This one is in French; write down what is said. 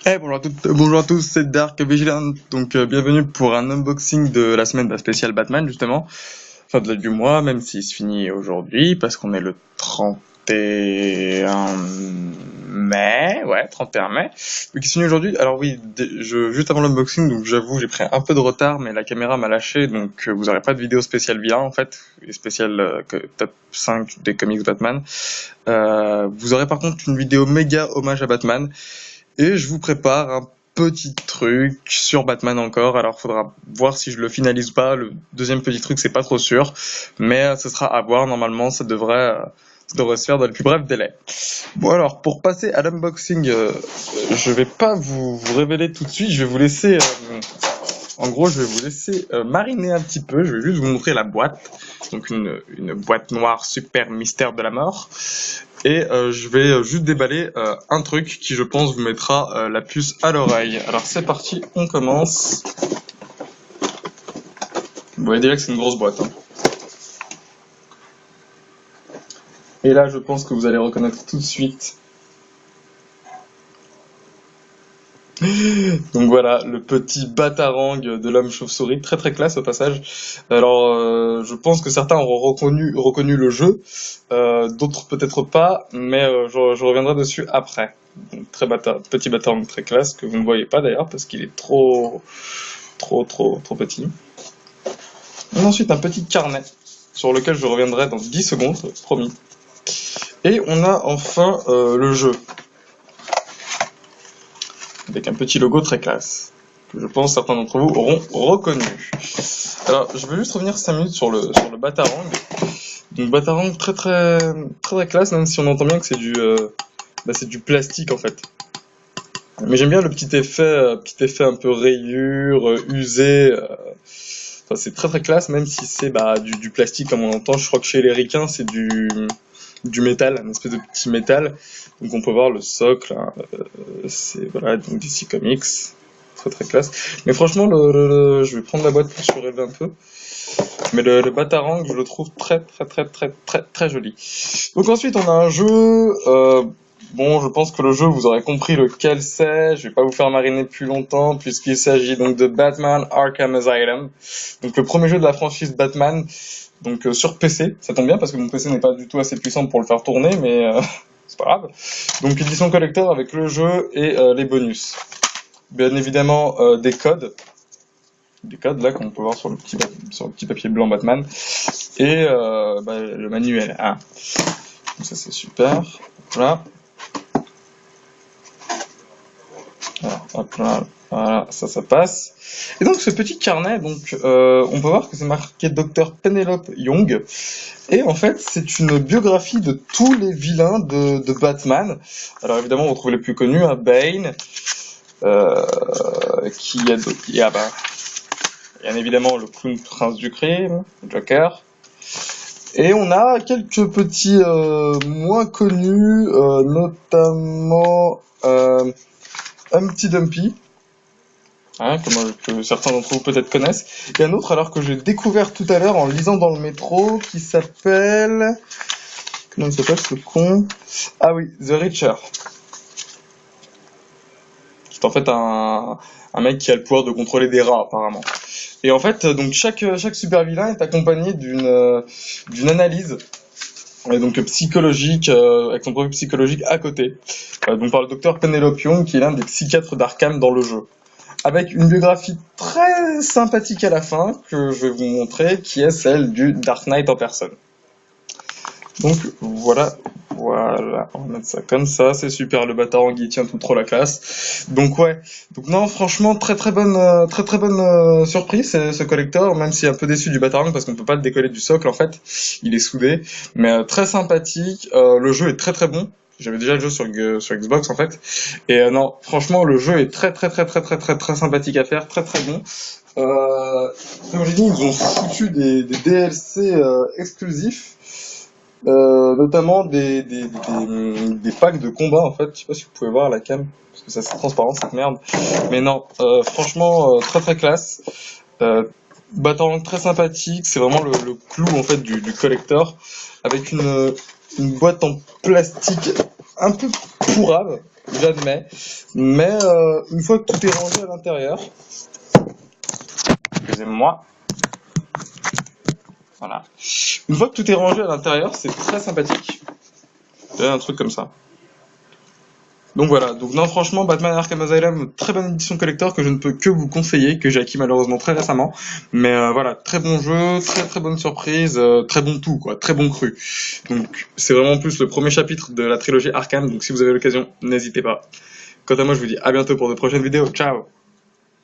Bonjour à toutes, bonjour à tous, c'est Dark Vigilant. Donc bienvenue pour un unboxing de la semaine spéciale Batman justement. Enfin du mois, même s'il se finit aujourd'hui, parce qu'on est le 31 mai. Ouais, 31 mai. Donc il se finit aujourd'hui. Alors oui, juste avant l'unboxing, donc j'avoue j'ai pris un peu de retard, mais la caméra m'a lâché, donc vous aurez pas de vidéo spéciale bien en fait, et spéciale top 5 des comics Batman. Vous aurez par contre une vidéo méga hommage à Batman. Et je vous prépare un petit truc sur Batman encore. Alors faudra voir si je le finalise ou pas. Le deuxième petit truc, c'est pas trop sûr, mais ce sera à voir. Normalement, ça devrait se faire dans le plus bref délai. Bon alors, pour passer à l'unboxing, je vais pas vous révéler tout de suite. Je vais vous laisser, en gros, je vais vous laisser mariner un petit peu. Je vais juste vous montrer la boîte. Donc une boîte noire super mystère de la mort. Et je vais juste déballer un truc qui, je pense, vous mettra la puce à l'oreille. Alors c'est parti, on commence. Vous voyez déjà que c'est une grosse boîte, hein. Et là, je pense que vous allez reconnaître tout de suite. Donc voilà, le petit batarang de l'homme chauve-souris, très très classe au passage. Alors, je pense que certains auront reconnu le jeu, d'autres peut-être pas, mais je reviendrai dessus après. Donc, petit batarang très classe, que vous ne voyez pas d'ailleurs, parce qu'il est trop petit. Et ensuite, un petit carnet, sur lequel je reviendrai dans 10 secondes, promis. Et on a enfin le jeu, avec un petit logo très classe, que je pense certains d'entre vous auront reconnu. Alors, je vais juste revenir 5 minutes sur le Batarang. Donc Batarang très classe, même si on entend bien que c'est du plastique en fait. Mais j'aime bien le petit effet un peu rayure, usé. Enfin, c'est très classe, même si c'est du plastique comme on entend. Je crois que chez les ricains, c'est du métal, une espèce de petit métal. Donc on peut voir le socle, hein, c'est voilà, donc DC Comics, très classe. Mais franchement, je vais prendre la boîte pour surélever un peu. Mais le Batarang, je le trouve très joli. Donc ensuite, on a un jeu. Bon, je pense que le jeu, vous aurez compris lequel c'est. Je vais pas vous faire mariner plus longtemps, puisqu'il s'agit donc de Batman Arkham Asylum. Donc le premier jeu de la franchise Batman, donc sur PC. Ça tombe bien parce que mon PC n'est pas du tout assez puissant pour le faire tourner, mais c'est pas grave. Donc édition collector avec le jeu et les bonus. Bien évidemment des codes là qu'on peut voir sur le petit papier blanc Batman et le manuel, hein. Donc ça c'est super. Voilà. Alors, hop là, voilà, ça passe. Et donc ce petit carnet, donc on peut voir que c'est marqué Dr Penelope Young. Et en fait, c'est une biographie de tous les vilains de Batman. Alors évidemment, on retrouve les plus connus, hein, Bane, qui a d'autres. Bien évidemment le clown prince du crime, Joker. Et on a quelques petits moins connus, notamment Humpty Dumpty, hein, que certains d'entre vous peut-être connaissent. Et un autre alors que j'ai découvert tout à l'heure en lisant dans le métro, qui s'appelle... Comment il s'appelle ce con? Ah oui, The Richer. C'est en fait un mec qui a le pouvoir de contrôler des rats apparemment. Et en fait, donc chaque super vilain est accompagné d'une analyse, donc psychologique, avec son profil psychologique à côté, donc par le docteur Penelope Young, qui est l'un des psychiatres d'Arkham dans le jeu, avec une biographie très sympathique à la fin que je vais vous montrer, qui est celle du Dark Knight en personne. Donc voilà, on va mettre ça comme ça, c'est super, le Batarang il tient tout trop la classe. Donc ouais, donc non franchement très bonne surprise ce collector, même si un peu déçu du Batarang parce qu'on peut pas le décoller du socle en fait, il est soudé, mais très sympathique, le jeu est très bon. J'avais déjà le jeu sur Xbox en fait, et non franchement le jeu est très sympathique à faire, très bon. Comme j'ai dit, ils ont foutu des DLC exclusifs. Notamment des packs de combat en fait, je sais pas si vous pouvez voir la cam, parce que ça c'est transparent cette merde, mais non, franchement très classe, Batarang très sympathique, c'est vraiment le clou en fait du collector, avec une boîte en plastique un peu pourrave, j'admets, mais une fois que tout est rangé à l'intérieur, excusez-moi, voilà, une fois que tout est rangé à l'intérieur, c'est très sympathique. Il y a un truc comme ça. Donc voilà, donc non franchement Batman Arkham Asylum, très bonne édition collector que je ne peux que vous conseiller, que j'ai acquis malheureusement très récemment, mais voilà, très bon jeu, très très bonne surprise, très bon tout quoi, très bon cru. Donc c'est vraiment plus le premier chapitre de la trilogie Arkham, donc si vous avez l'occasion, n'hésitez pas. Quant à moi je vous dis à bientôt pour de prochaines vidéos, ciao.